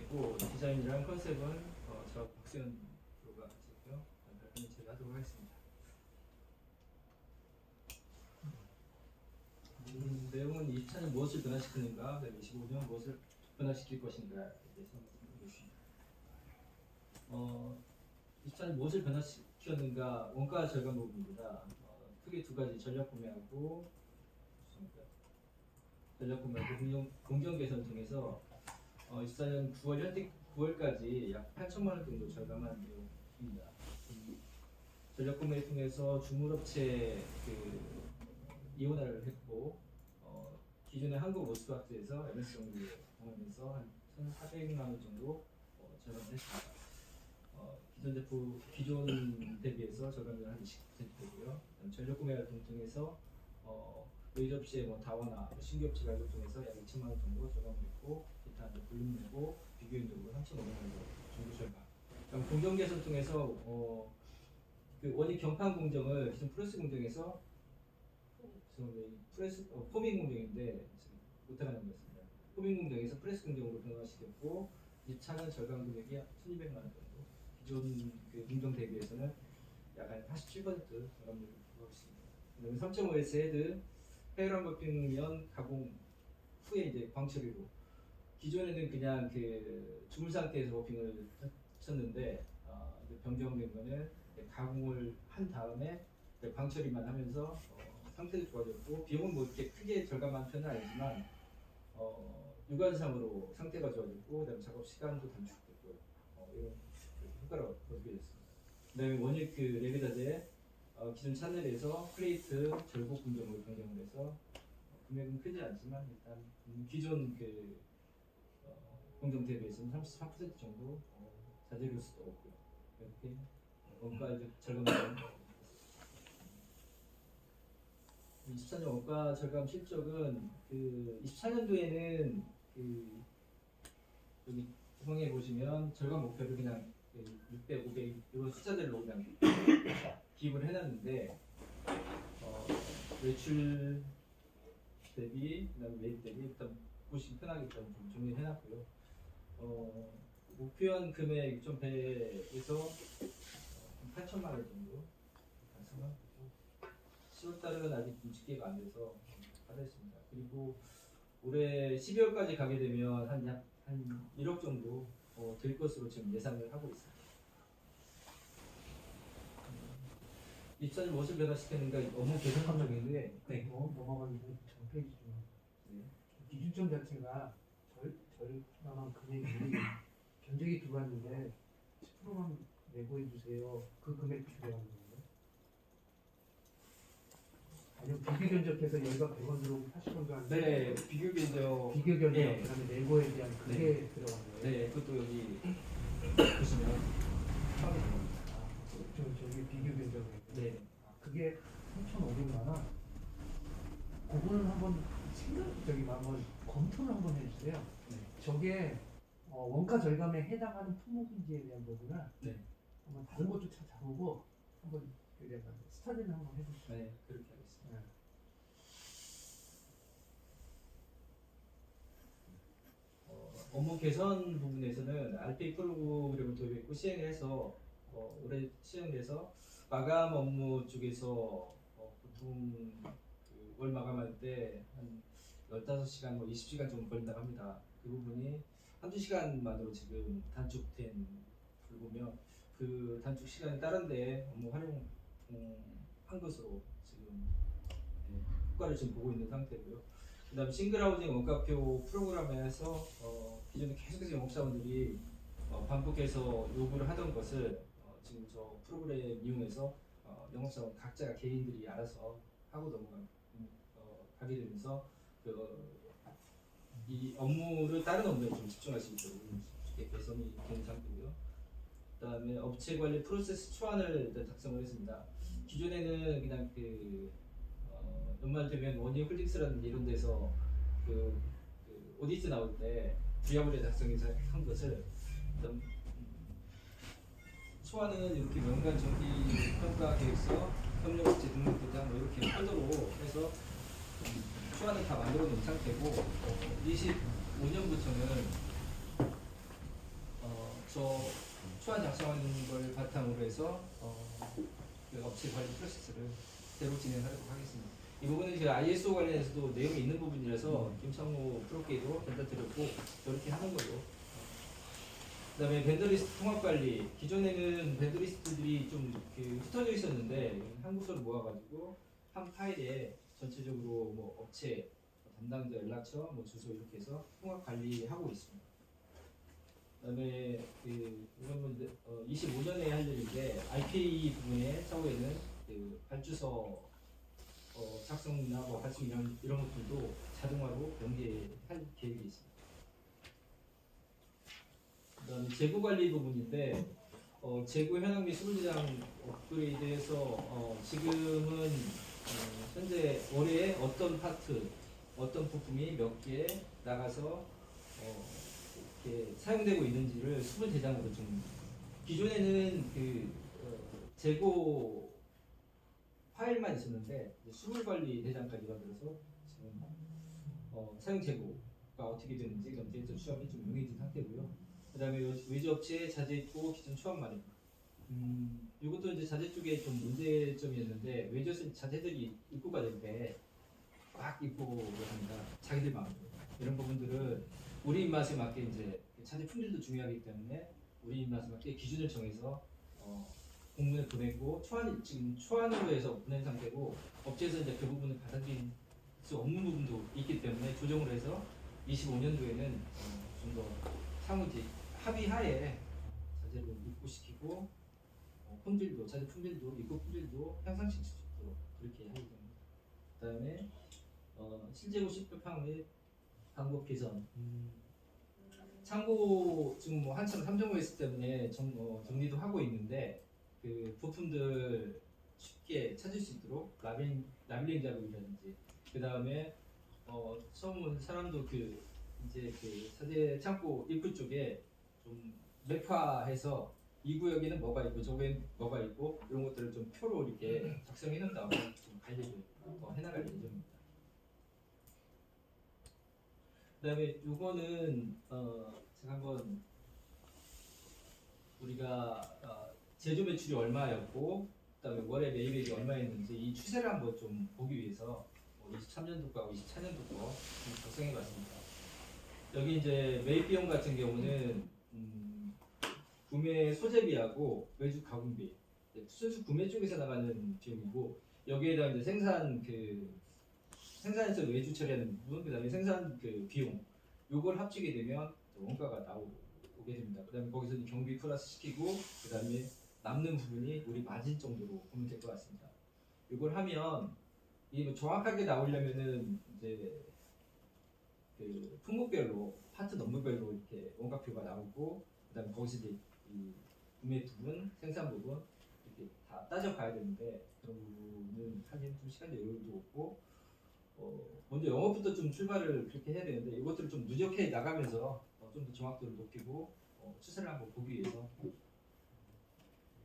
있고 디자인이랑 컨셉은 저 박수현 프로가 같이 있고요. 발표는 제가 하도록 하겠습니다. 내용은 24년 무엇을 변화시키는가, 25년 무엇을 변화시킬 것인가에 대해서 말씀드리겠습니다. 24년 무엇을 변화시켰는가, 원가 절감 부분입니다. 크게 두 가지, 전략 구매하고 공정 개선 통해서 24년 9월 현재 9월까지 약 8천만 원 정도 절감한 내용입니다. 전략 구매를 통해서 주물업체 이원화를 했고 기존의 한국 오스박스에서 MS 정비를 공헌해서 한 1,400만 원 정도 절감을 했습니다. 기존 대비해서 절감률 한 20%고요. 전력 구매 활동 통해서 외접시의 다화나 신규 업체 발굴 통해서 약 2천만 원 정도 절감했고, 기타 볼륨 내고 비교인적으로 3,500만 원 정도 절감. 공정 개선 통해서 원익 경판 공정을 기존 프레스 공정에서 포밍 공정인데 못하는 거였습니다. 포밍 공정에서 프레스 공정으로 변화시켰고, 2차는 절감 금액이 1,200만 원 정도. 기존 공정 대비해서는 약 한 87% 절감률을 보고 있습니다. 그다음에 3.5S 헤드 페어런 버핑면 가공 후에 이제 광처리로, 기존에는 그냥 주물 상태에서 버핑을 쳤는데 이제 변경된 거는 가공을 한 다음에 광처리만 하면서 상태도 좋아졌고, 비용은 뭐 이렇게 크게 절감한 편은 아니지만 육안상으로 상태가 좋아졌고, 그다음에 작업 시간도 단축됐고요. 이런 효과를 얻게 됐습니다. 그다음에 원익 레그 자재 기존 채널에서 플레이트 절곡 공정으로 변경을 해서 금액은 크지 않지만 일단 기존 공정 대비해서는 33% 정도 자재료 수도 없고요. 이렇게 원가 절감 24년 원가 절감 실적은 24년도에는 여기 구성해 보시면 절감 목표를 그냥 600, 500 이런 숫자들로 그냥 기입을 해놨는데 매출 대비, 그다음에 매입 대비 일단 보시기 편하게 좀 정리를 해놨고요. 목표한 금액 2,100에서 8천만 원 정도 달성하고, 10월 달은 아직 집계가 안 돼서 하겠습니다. 그리고 올해 12월까지 가게 되면 한 1억 정도 될 것으로 지금 예상을 하고 있습니다. 24년 무엇을 변화시켰는가, 업무 개선 감정인데 넘어가는데 전 페이지 중 기준점 자체가 절감한 금액이 견적이 들어왔는데 10%만 내고해 주세요. 그 금액도 들어가는 건가요? 아니면 비교 견적해서 여기가 100원 들어오고 80원 들어가는데 네, 비교 견적. 비교 견적 네. 그다음에 내고에 대한 그게 들어간 거예요. 네, 그것도 여기 보시면 저기 비교 견적에 네. 그게 3,500만 원. 그거는 한번 한번 검토를 한번 해주세요. 네. 저게 원가 절감에 해당하는 품목인지에 대한 부분을 한번 다른 것도 찾아보고 한번 스터디를 한번 해보시죠. 네, 그렇게 하겠습니다. 업무 개선 부분에서는 RPA 프로그램을 도입했고 시행해서 올해 시행돼서 마감 업무 쪽에서 보통 월 마감할 때 한 15시간, 20시간 정도 걸린다고 합니다. 그 부분이 한두 시간만으로 지금 단축된 부분이며, 그 단축 시간이 다른 데 업무 활용한 것으로 지금 효과를 지금 보고 있는 상태고요. 그 다음 싱글하우징 원가표 프로그램에서 기존에 계속해서 영업사원들이 반복해서 요구를 하던 것을 지금 저 프로그램 이용해서 영업사원 각자 개인들이 알아서 하고 가게 되면서 이 업무를 다른 업무에 좀 집중할 수 있도록 개선이 된 상태고요. 그 다음에 업체 관리 프로세스 초안을 일단 작성을 했습니다. 기존에는 그냥 연말 되면 원희 홀딩스라든지 이런 데서 오디트 나올 때 부야물에 작성해서 한 것을 일단 초안은 이렇게 연간 정기 평가 계획서, 협력업체 등록 도장 이렇게 폴더로 해서 초안을 다 만들어 놓은 상태고, 25년부터는 초안 작성하는 걸 바탕으로 해서 그 업체 관리 프로세스를 새로 진행하도록 하겠습니다. 이 부분은 제가 ISO 관련해서도 내용이 있는 부분이라서 김창호 프로께도 전달드렸고 저렇게 하는 걸로. 그다음에 벤더리스트 통합 관리. 기존에는 벤더리스트들이 좀 흩어져 있었는데 한 곳으로 모아가지고 한 파일에 전체적으로 뭐 업체, 담당자 연락처, 뭐 주소 이렇게 해서 통합 관리하고 있습니다. 그다음에 이건 25년에 할 일인데 IPA 부분에 차후에는 발주서 작성이나 뭐 발송 이런 것들도 자동화로 연계할 계획이 있습니다. 그다음에 재고 관리 부분인데 재고 현황 및 수불대장 업그레이드에서 지금은 현재 올해 어떤 파트, 어떤 부품이 몇 개 나가서 이렇게 사용되고 있는지를 수불대장으로 좀 기존에는 재고 파일만 있었는데 수불 관리 대장까지 만들어서 지금 사용 재고가 어떻게 되는지 그런 데이터 추적이 좀 용이해진 상태고요. 그다음에 외주 업체의 자재 입고 기존 초안 마련. 이것도 이제 자재 쪽에 좀 문제점이었는데 외주 자재들이 입고가 될 때 막 입고를 합니다. 자기들 마음대로. 이런 부분들은 우리 입맛에 맞게 이제 자재 품질도 중요하기 때문에 우리 입맛에 맞게 기준을 정해서 공문을 보내고 지금 초안으로 해서 보낸 상태고 업체에서 이제 그 부분을 받아들일 수 없는 부분도 있기 때문에 조정을 해서 25년도에는 좀 더 상호지 합의하에 자재를 입고시키고 자재 품질도 입고 품질도 향상시킬 수 있도록 그렇게 하게 됩니다. 그다음에 실재고 시급항 및 방법 개선. 창고 지금 뭐 한참 삼정고 있기 때문에 정리도 하고 있는데 그 부품들 쉽게 찾을 수 있도록 라벨링 작업이라든지 그 다음에 처음 온 사람도 이제 사제 창고 입구 쪽에 좀 매파해서 이 구역에는 뭐가 있고 저기엔 뭐가 있고 이런 것들을 좀 표로 이렇게 작성해 놓은 다음에 좀 관리를 해나갈 예정입니다. 그다음에 요거는 제가 한번 우리가 제조 매출이 얼마였고 그다음에 월에 매입액이 얼마였는지 이 추세를 한번 좀 보기 위해서 23년도과 24년도 거 작성해봤습니다. 여기 이제 매입 비용 같은 경우는 구매 소재비하고 외주 가공비, 순수 구매 쪽에서 나가는 비용이고 여기에다 이제 생산에서 외주 처리하는 부분, 그다음에 생산 비용 요걸 합치게 되면 원가가 나오게 됩니다. 그다음에 거기서 이제 경비 플러스 시키고 그다음에 남는 부분이 우리 마진 정도로 보면 될 것 같습니다. 이걸 하면 이 정확하게 나오려면은 이제 품목별로 파트 넘버별로 이렇게 원가표가 나오고 그다음에 거기서 이제 이 구매 부분, 생산 부분 이렇게 다 따져봐야 되는데 그런 부분은 하기엔 좀 시간적 여유도 없고 먼저 영업부터 좀 출발을 그렇게 해야 되는데 이것들을 좀 누적해 나가면서 좀 더 정확도를 높이고 추세를 한번 보기 위해서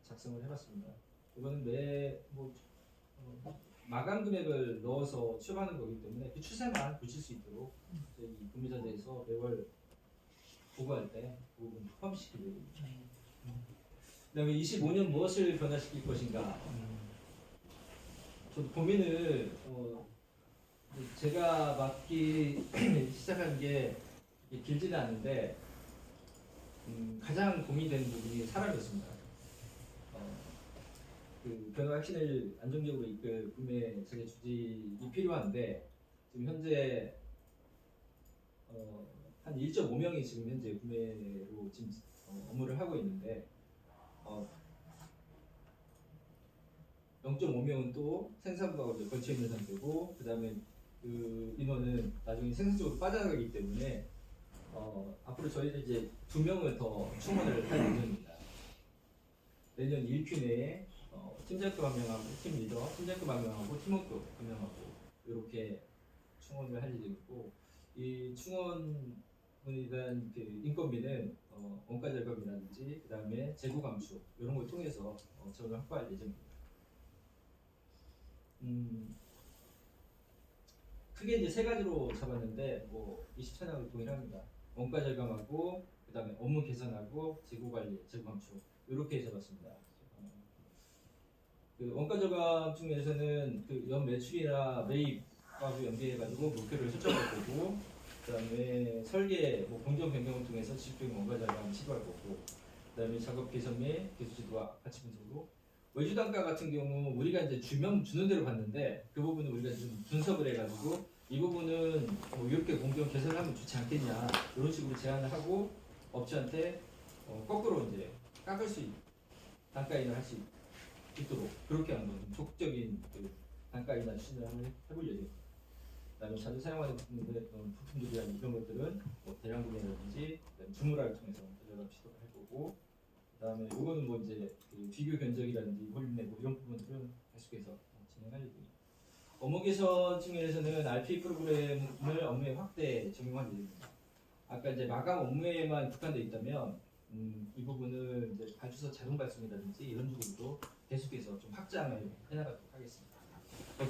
작성을 해봤습니다. 이거는 마감 금액을 넣어서 취업하는 거기 때문에 그 추세만 붙일 수 있도록 저희 구매자재에서 매월 보고할 때 그 부분 포함시키고 그다음에 25년 무엇을 변화시킬 것인가. 저도 고민을 제가 맡기 시작한 게 길지는 않은데 가장 고민되는 부분이 사람이었습니다. 변화 혁신을 안정적으로 이끌 구매 자재 주직이 필요한데 지금 현재 한 1.5명이 지금 현재 구매로 지금 업무를 하고 있는데 0.5명은 또 생산부하고 걸쳐 있는 상태고 그 다음에 그 인원은 나중에 생산 쪽으로 빠져나가기 때문에 앞으로 저희는 이제 2명을 더 충원을 할 예정입니다. 내년 1큐 내에 팀장급 1명하고 팀 리더, 팀장급 1명하고 팀원급 1명하고 이렇게 충원을 할 예정이고 이 충원에 대한 인건비는 원가 절감이라든지 그 다음에 재고 감축 이런 걸 통해서 저를 확보할 예정입니다. 크게 이제 세 가지로 잡았는데 24년하고 동일합니다. 원가 절감하고 그다음에 업무 개선하고 재고 관리, 재고 감축 이렇게 잡았습니다. 그 원가 절감 중에서는 그 연 매출이나 매입하고 연계해가지고 목표를 설정할 거고, 그다음에 설계, 뭐 공정 변경을 통해서 지속적인 원가 절감을 시도할 거고, 그다음에 작업 개선 및 기술 지도와 가치 분석으로 외주 단가 같은 경우 우리가 이제 주면 주는 대로 봤는데 그 부분은 우리가 좀 분석을 해가지고 이 부분은 뭐 이렇게 공정 개선을 하면 좋지 않겠냐 이런 식으로 제안을 하고 업체한테 거꾸로 이제 깎을 수 단가 인하를 할 수 있도록 그렇게 한번 적극적인 그 단가 인하 추진을 한번 해볼 예정입니다. 그다음에 자주 사용하는 부품들이나 이런 것들은 뭐 대량 구매라든지 주문화를 통해서 절감 시도를 할 거고, 그다음에 이거는 뭐 이제 그 비교 견적이라든지 홀리네 뭐 이런 부분들은 계속해서 진행할 예정입니다. 업무 개선 측면에서는 RPA 프로그램을 업무에 확대 적용할 예정입니다. 아까 이제 마감 업무에만 국한되어 있다면 이 부분을 이제 발주서 자동 발송이라든지 이런 식으로도 계속해서 좀 확장을 해나가도록 하겠습니다.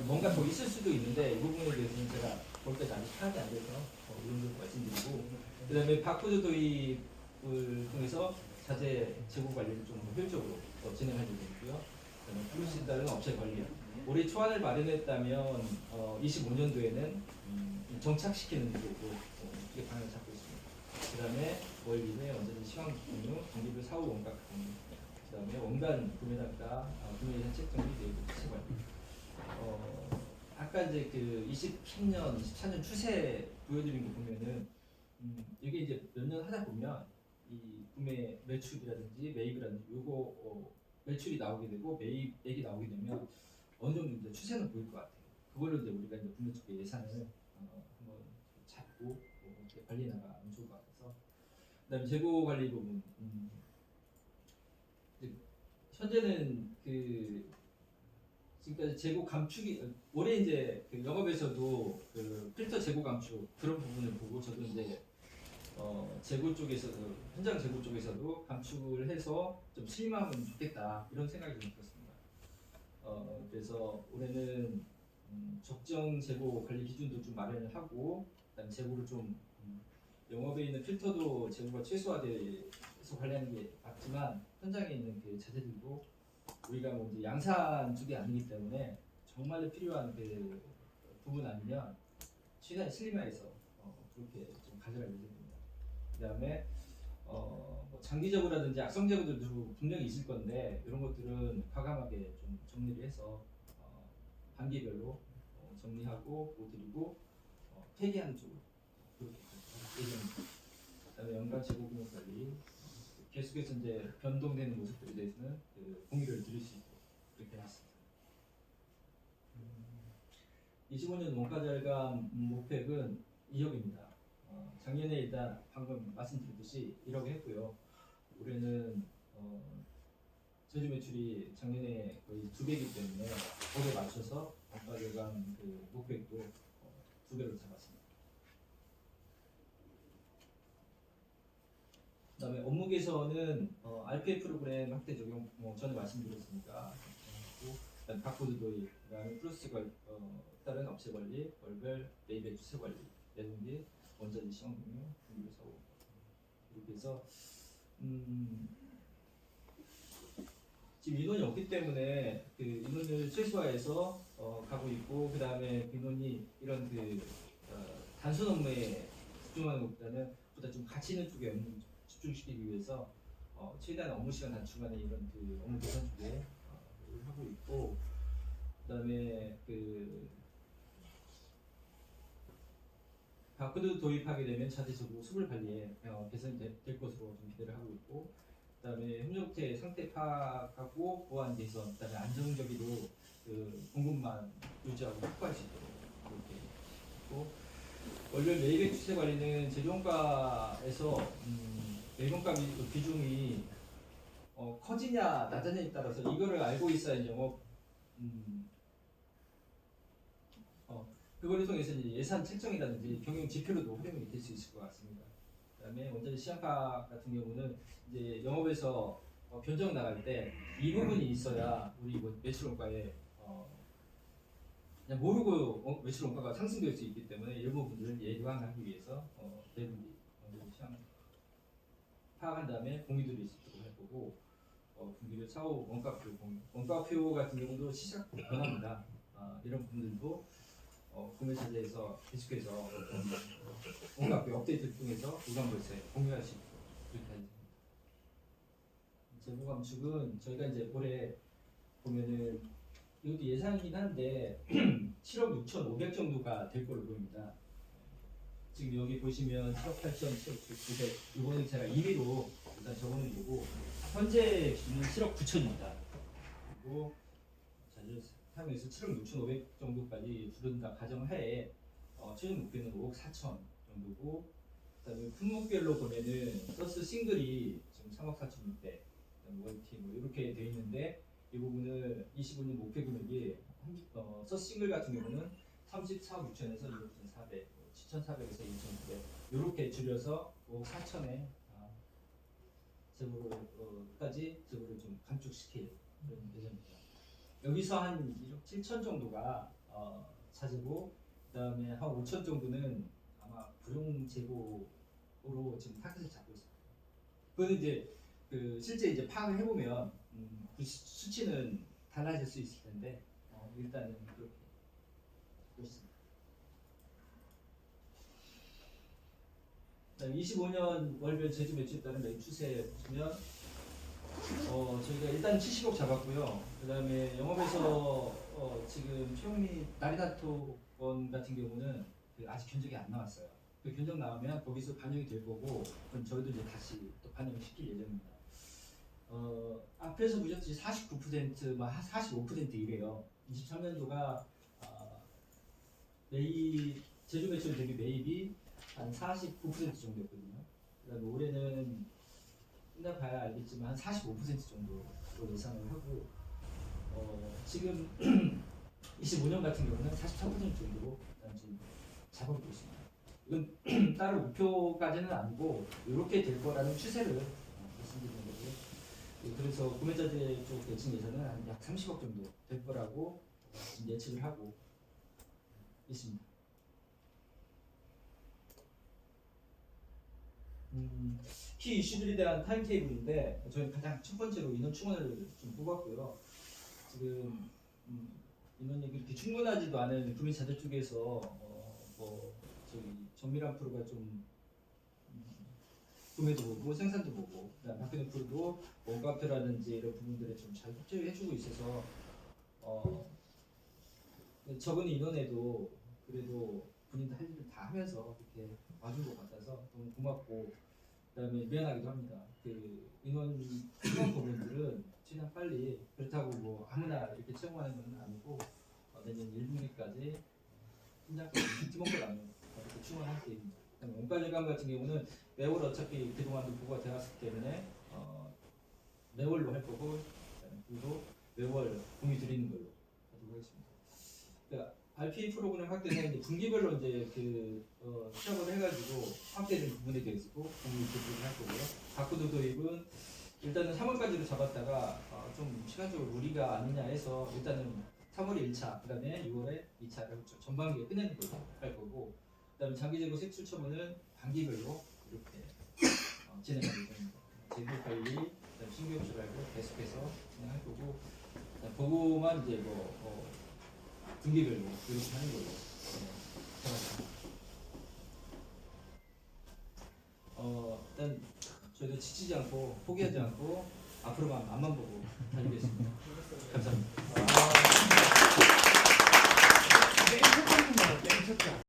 뭔가 더 있을 수도 있는데 이 부분에 대해서는 제가 거기까지 아직 파악이 안 돼서 이런 걸 말씀드리고, 그다음에 바코드 도입을 통해서 자재 재고 관리를 좀 효율적으로 진행할 예정이고요. 그다음에 플러스 다른 업체 관리. 올해 초안을 마련했다면 25년도에는 정착시키는 쪽으로 이게 방향을 잡고 있습니다. 그다음에 월 이내 완전히 시황 공유, 정기별 사후 원가 공유, 그다음에 원간 구매 단가, 구매 예산 책정 및 내부 추세 관리. 아까 이제 그 23년, 24년 추세 보여드린 거 보면은 이게 이제 몇 년 하다 보면 이 구매 매출이라든지 매입이라든지 요거 매출이 나오게 되고 매입액이 나오게 되면 어느 정도 이제 추세는 보일 것 같아요. 그걸로 이제 우리가 이제 분야 쪽에 예산을 한번 잡고 이렇게 관리 나가면 좋을 것 같아서. 그다음에 재고 관리 부분. 이제 현재는 그 지금까지 재고 감축이 올해 이제 그 영업에서도 그 필터 재고 감축 그런 부분을 보고 저도 이제 재고 쪽에서도 현장 재고 쪽에서도 감축을 해서 좀 슬림하면 좋겠다 이런 생각이 좀 들었습니다. 그래서 올해는 적정 재고 관리 기준도 좀 마련을 하고, 그다음 재고를 좀 영업에 있는 필터도 재고가 최소화돼서 관리하는 게 맞지만 현장에 있는 그 자재들도 우리가 뭐 이제 양산 쪽이 아니기 때문에 정말 필요한 그 부분 아니면 최대한 슬림화해서 그렇게 좀 가져갈 예정입니다. 그다음에 뭐 장기적으로라든지 악성 재고들도 분명히 있을 건데 이런 것들은 과감하게 좀 정리를 해서 단계별로 정리하고 보드리고 폐기하는 쪽으로 그렇게 예정입니다. 그다음에 연간 재고 금액 관리 계속해서 이제 변동되는 모습들에 대해서는 그 공유를 드릴 수 있도록 그렇게 해놨습니다. 25년 원가 절감 목표액은 2억입니다. 작년에 일단 방금 말씀드렸듯이 1억 했고요. 올해는 제주 매출이 작년에 거의 2배이기 때문에 거기에 맞춰서 원가 절감 그 목표액도 2배로 잡았습니다. 그다음에 업무 개선은 RPA 프로그램 확대 적용 전에 말씀드렸으니까 그다음에 바코드 도입, 그다음에 플러스 다른 업체 관리, 월별 매입의 추세 관리, 내동기, 원자재 시험 공유, 분류 사고 이렇게 해서 지금 인원이 없기 때문에 그 인원을 최소화해서 가고 있고, 그다음에 인원이 이런 그 단순 업무에 집중하는 것보다는 보다 좀 가치 있는 쪽에 업무 집중시키기 위해서 최대한 업무 시간 단축하는 이런 그 업무 개선 쪽에 하고 있고, 그다음에 그 바코드 도입하게 되면 자체 재고 수불 관리에 개선이 될 것으로 좀 기대를 하고 있고, 그다음에 협력업체 상태 파악하고 보완 개선, 그다음에 안정적으로 그 공급만 유지하고 확보할 수 있도록 그렇게 있고, 월별 매입액 추세 관리는 제조원가에서 매입원가 비중이 커지냐 낮아냐에 따라서 이거를 알고 있어야 영업 그거를 통해서 이제 예산 책정이라든지 경영 지표로도 활용이 될 수 있을 것 같습니다. 그다음에 원자재 시향파 같은 경우는 이제 영업에서 변정 나갈 때 이 부분이 있어야 우리 매출 원가에 그냥 모르고 매출 원가가 상승될 수 있기 때문에 이 부분들을 예방하기 위해서 내분기 원자재 그냥 파악한 다음에 공유들이 있도록 할 거고 분기별 차후 원가표 공유. 원가표 같은 경우도 시작 변합니다. 이런 부분들도 구매자재에서 계속해서 원가표 업데이트를 통해서 우량물세 공유할 수 있도록 그렇게 하겠습니다. 재무 감축은 저희가 이제 올해 보면은 이것도 예상이긴 한데 7억 6,500 정도가 될 걸로 보입니다. 지금 여기 보시면 7억 8천, 7억 900 이거는 제가 임의로 일단 적어놓은 거고 현재 기준은 7억 9천입니다. 그리고 사용해서 7억 6,500 정도까지 줄어든다 가정하에 최종 목표는 5억 4천 정도고 그다음에 품목별로 보면은 서스 싱글이 지금 3억 4,600 월티 뭐 이렇게 돼 있는데 이 부분을 25년 목표 금액이 서스 싱글 같은 경우는 34억 6천에서 2억 7,400에서 2,900 이렇게 줄여서 5억 4천에 재고로까지 재고를 좀 감축시킬 그런 예정입니다. 여기서 한 1억 7천 정도가 차재고 그다음에 한 5천 정도는 아마 불용 재고로 지금 타겟을 잡고 있습니다. 그거는 이제 실제 이제 파악을 해보면 그 수치는 달라질 수 있을 텐데 일단은 그렇게 보겠습니다. 25년 월별 제주 매출에 따른 매출 추세 보시면 저희가 일단 70억 잡았고요. 그 다음에 영업에서 지금 최영미 나리다토건 같은 경우는 아직 견적이 안 나왔어요. 그 견적 나오면 거기서 반영이 될 거고 그럼 저희도 이제 다시 또 반영을 시킬 예정입니다. 앞에서 보셨듯이 49%, 45% 이래요. 23년도가 제주 매출 대비 매입이 한 49% 정도였거든요. 그다음에 올해는 끝나봐야 알겠지만 한 45% 정도로 예상을 하고 지금 25년 같은 경우는 43% 정도로 지금 잡아보고 있습니다. 이건 따로 목표까지는 아니고 이렇게 될 거라는 추세를 말씀드리는 거고요. 그래서 구매자재 쪽 대칭 예산은 한 약 30억 정도 될 거라고 지금 예측을 하고 있습니다. 키 이슈들에 대한 타임테이블인데 저희 가장 첫 번째로 인원 충원을 좀 뽑았고요. 지금 인원이 그렇게 충분하지도 않은 구매자들 쪽에서 저기 정밀한 프로가 좀 구매도 보고 생산도 보고 그다음 박근혜 프로도 원가표라든지 이런 부분들에 좀 잘 협조해주고 있어서 적은 인원에도 그래도 본인도 할 일을 다 하면서 이렇게 와준 것 같아서 너무 고맙고 그다음에 미안하기도 합니다. 그 인원 충원 부분들은 최대한 빨리 그렇다고 뭐 아무나 이렇게 채용하는 건 아니고 내년 1분기까지 팀장까지 팀원들 나누고 이렇게 충원할 계획입니다. 원가절감 같은 경우는 매월 어차피 그동안도 보고가 되었기 때문에 매월로 할 거고 그리고 매월 공유 드리는 걸로 하도록 하겠습니다. 그러니까 RPA 프로그램 확대는 이제 분기별로 이제 시작을 해가지고 확대된 부분에 대해서 공유 드리도록 할 거고요. 바코드 도입은 일단은 3월까지로 잡았다가 좀 시간적으로 무리가 아니냐 해서 일단은 3월에 1차, 그 다음에 6월에 2차를 전반기에 끝내는 걸로 할 거고 그 다음에 장기재고 세출 처분은 반기별로 이렇게 진행할 예정입니다. 재고 관리, 그다음 신규 출하고 계속해서 진행할 거고 보고만 이제 분기별로 이렇게 하는 걸로 생각합니다. 일단 저희도 지치지 않고 포기하지 않고 앞으로만 앞만 보고 달리겠습니다. 감사합니다.